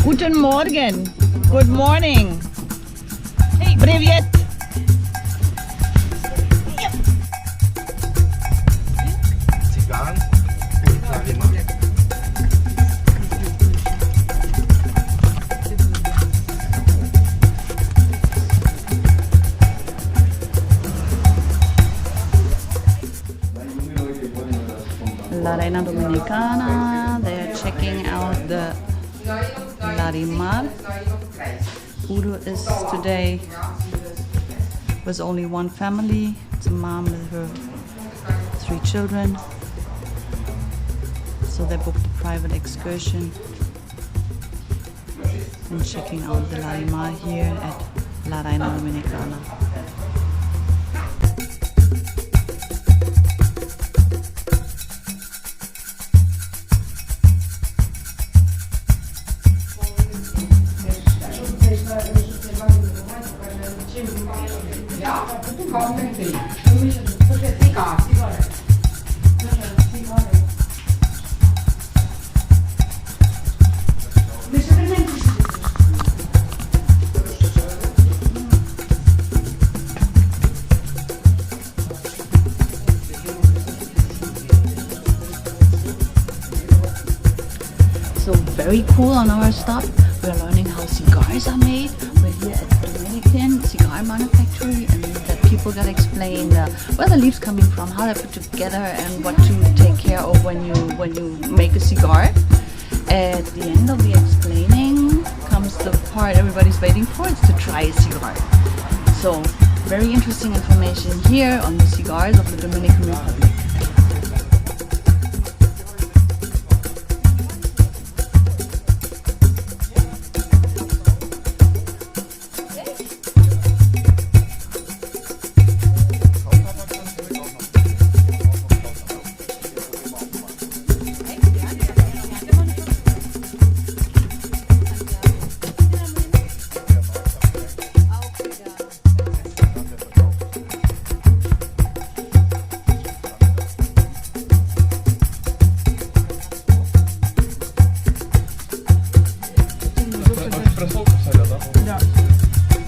Guten Morgen. Good morning. Hey. Привет. Cigar und Larimar. La Reina Dominicana. They're checking out the Larimar. Udo is today with only one family. It's a mom with her 3 children. So they booked a private excursion and checking out the Larimar here at La Reina Dominicana. So very cool on our stop. We're learning how cigars are made. We're here at the Dominican cigar manufactory, and that people gotta explain where the leaves coming from, how they're put together, and what to take care of when you make a cigar. At the end of the explaining comes the part everybody's waiting for. It's to try a cigar. So very interesting information here on the cigars of the Dominican Republic.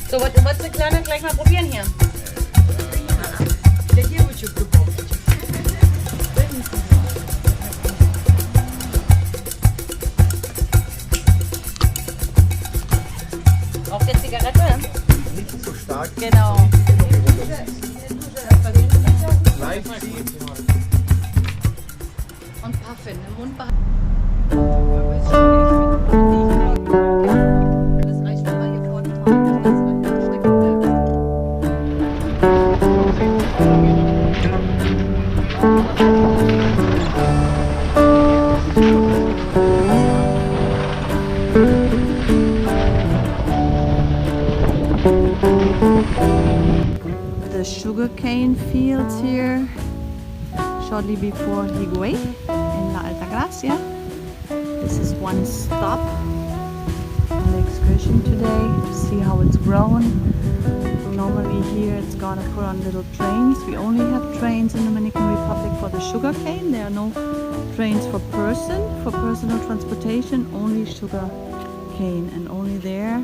So what's the kleiner gleich mal probieren hier? Auf der Zigarette? Nicht so stark. Genau. Und Puffin im Mund behalten. Das reicht, wenn man hier vorne drauf the sugarcane fields here shortly before Higuey in La Altagracia. This is one stop on the excursion today to see how it's grown. Normally here it's gonna put on little trains. We only have trains in the Dominican Republic for the sugarcane. There are no trains for personal transportation, only sugarcane, and only there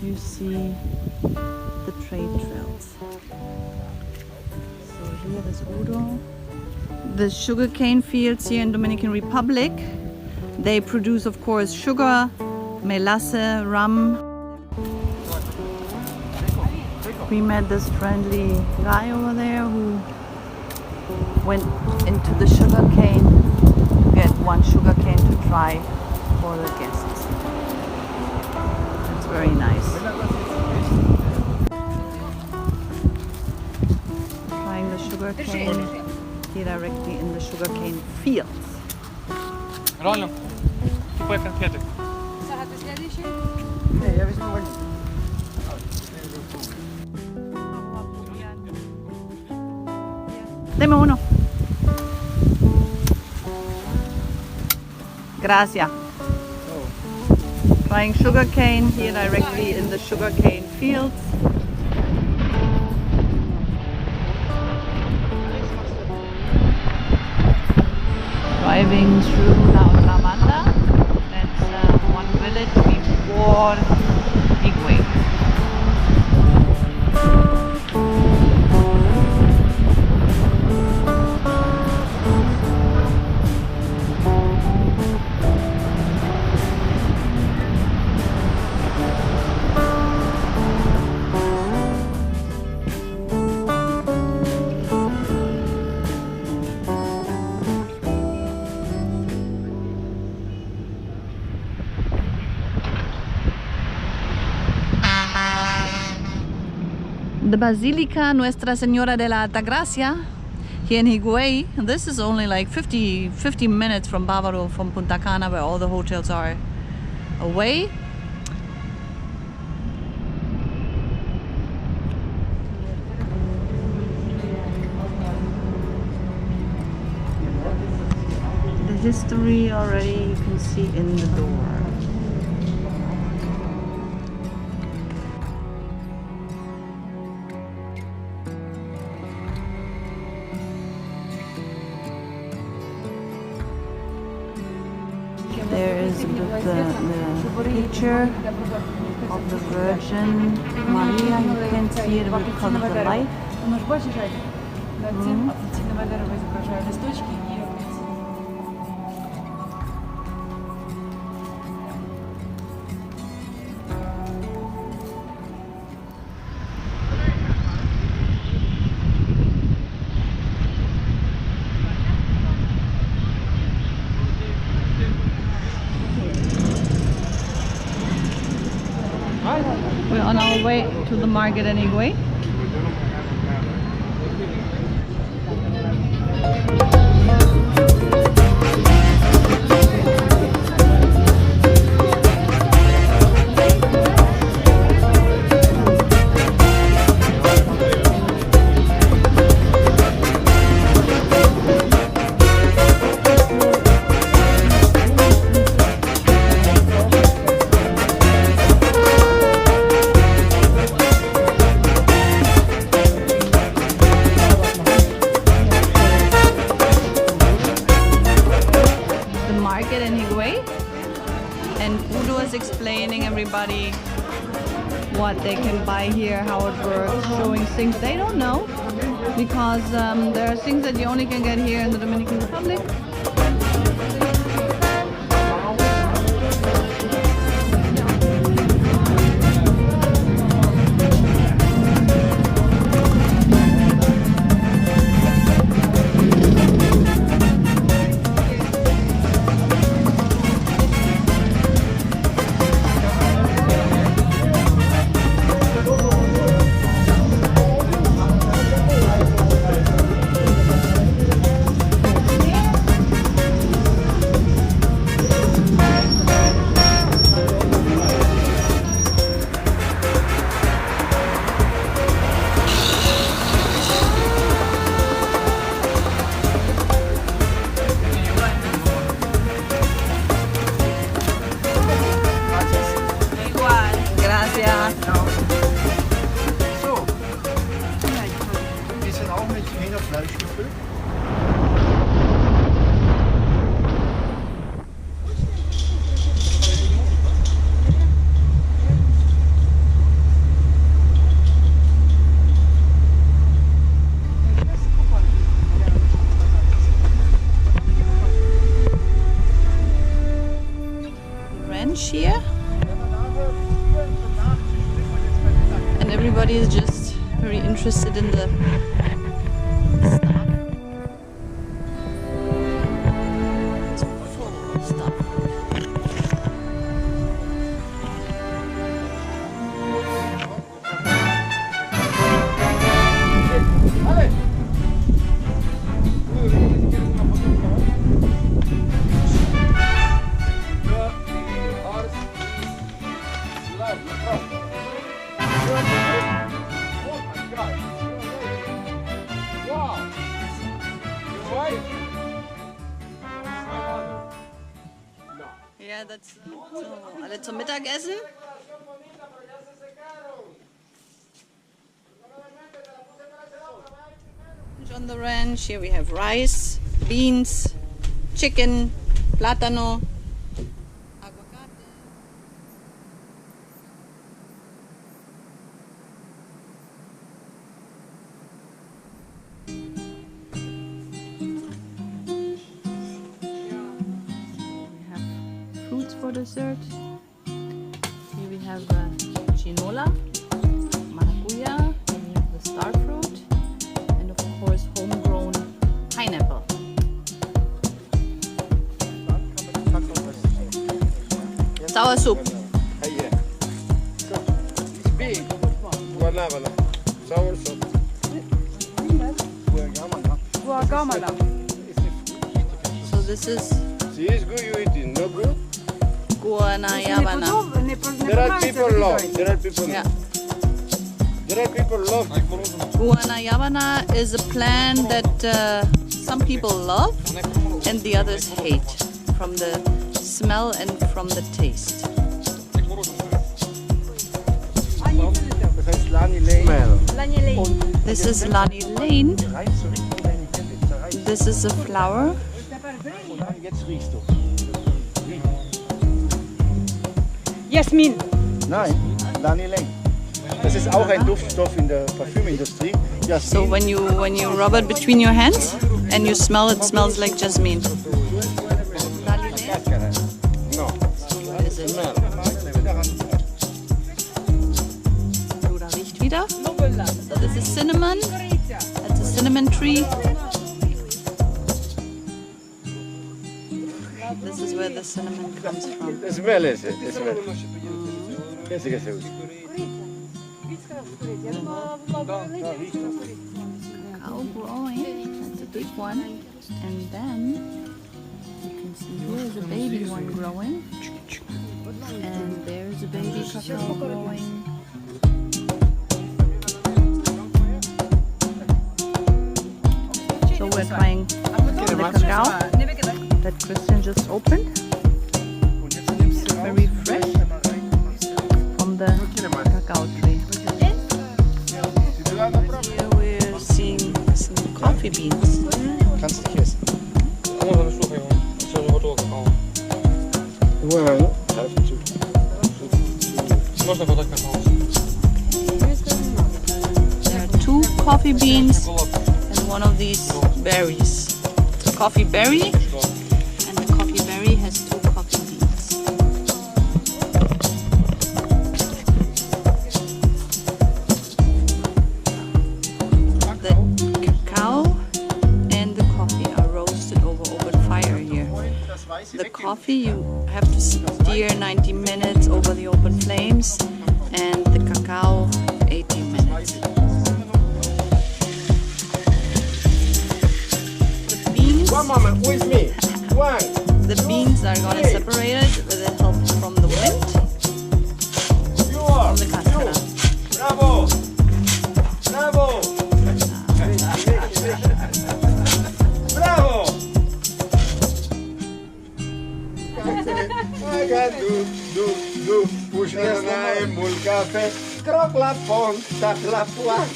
you see the trade trails. So here is Udo. The sugarcane fields here in Dominican Republic, they produce of course sugar, melasse, rum. We met this friendly guy over there who went into the sugarcane to get one sugarcane to try for the guests. It's very nice. Trying the sugarcane here directly in the sugarcane fields. Royalton, tu puoi cambiare. Deme uno. Gracias. Trying sugarcane here directly in the sugarcane fields. Driving through La Otra Banda. That's one way. village before Higuey. The Basilica Nuestra Señora de la Altagracia here in Higuey. This is only like 50 minutes from Bavaro, from Punta Cana, where all the hotels are away. The history already you can see in the door. There is the picture of the Virgin Maria. You can see it because of the light. We're on our way to the market in Higuey. Explaining everybody what they can buy here, how it works, showing things they don't know, because there are things that you only can get here in the Dominican Republic. So. Die sind auch mit Hühnerfleisch gefüllt. Ranch here. And everybody is just very interested in the stuff. It's full of stuff. Yeah, that's so, alle zum Mittagessen. On the ranch, here we have rice, beans, chicken, plátano, aguacate. for dessert. Here we have chinola, maracuya, and we have the star fruit, and of course homegrown pineapple. Sour soup. Sour soup. So this is She is good you eating, no good? guanayabana. There are people love. There are people Yeah. There are people love. Guanayabana is a plant that some people love and the others hate, from the smell and from the taste. Smell. This is Lani Lane. This is a flower. Jetzt riechst du. Jasmin. Nein, Lani Lane. Das ist auch ein Duftstoff in der Parfümindustrie. So when you rub it between your hands and you smell, it smells like jasmine. Lani Lane? No. Is it? Smell. Oh, da riecht wieder. So this is cinnamon. That's a cinnamon tree. This is where the cinnamon comes from. The smell is it. The smell. Yes, yes, yes. Cacao growing. That's a big one. And then you can see here's a baby one growing. And there's a baby cacao growing. So we're trying the cacao that Christian just opened. Very fresh from the cacao tree. Here we're seeing some coffee beans. Kannst du nicht essen. Well, have to. There are 2 coffee beans and one of these berries. It's a coffee berry, and the coffee berry has 2 coffee beans. The cacao and the coffee are roasted over open fire here. The coffee you have to steer 90 minutes over the open flames, and the cacao 80 minutes. The beans, One moment, with me. One. the beans are gonna separate it with the help from the wind, You are. from the cascara. Bravo. Bravo. Bravo. Push na emul café. Croc la pon, tac la poire.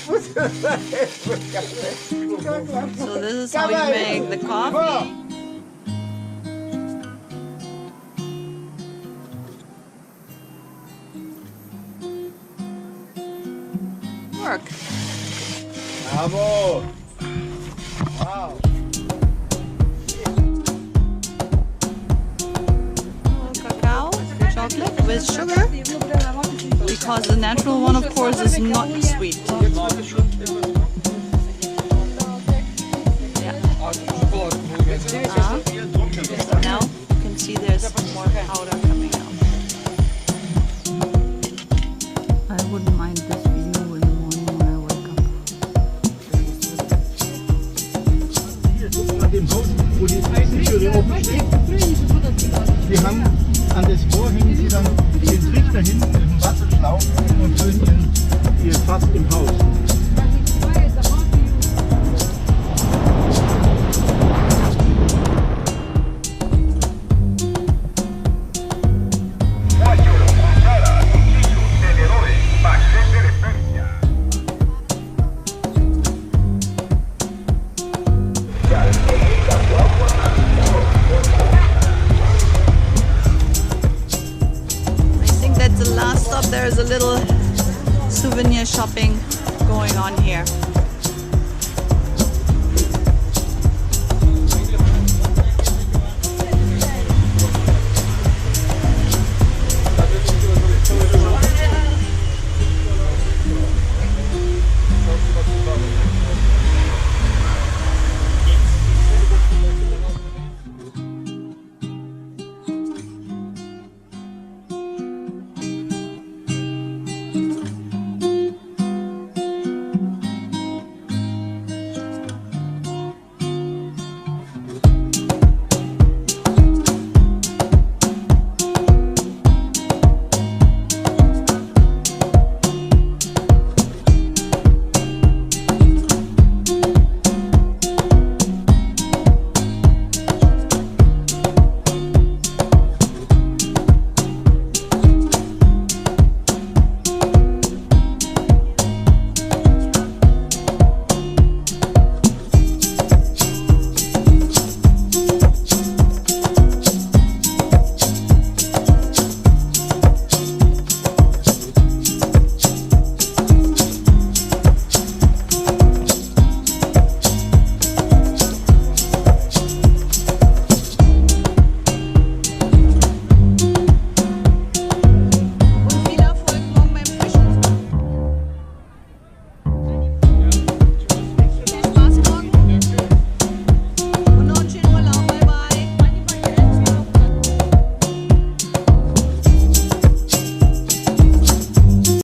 So this is how you make the coffee. Work. Bravo. Wow. Cacao, chocolate with sugar, because the natural one, of course, is not sweet. Yeah. So now you can see there's more powder coming out. I wouldn't mind this view in the morning when I wake up. An dem Haus, wo die Eisentüre oben steht, die haben an das Rohr hängen sie dann den Trichter hin mit dem Wasserschlauch und füllen ihr Fass im Haus. There's a little souvenir shopping going on here.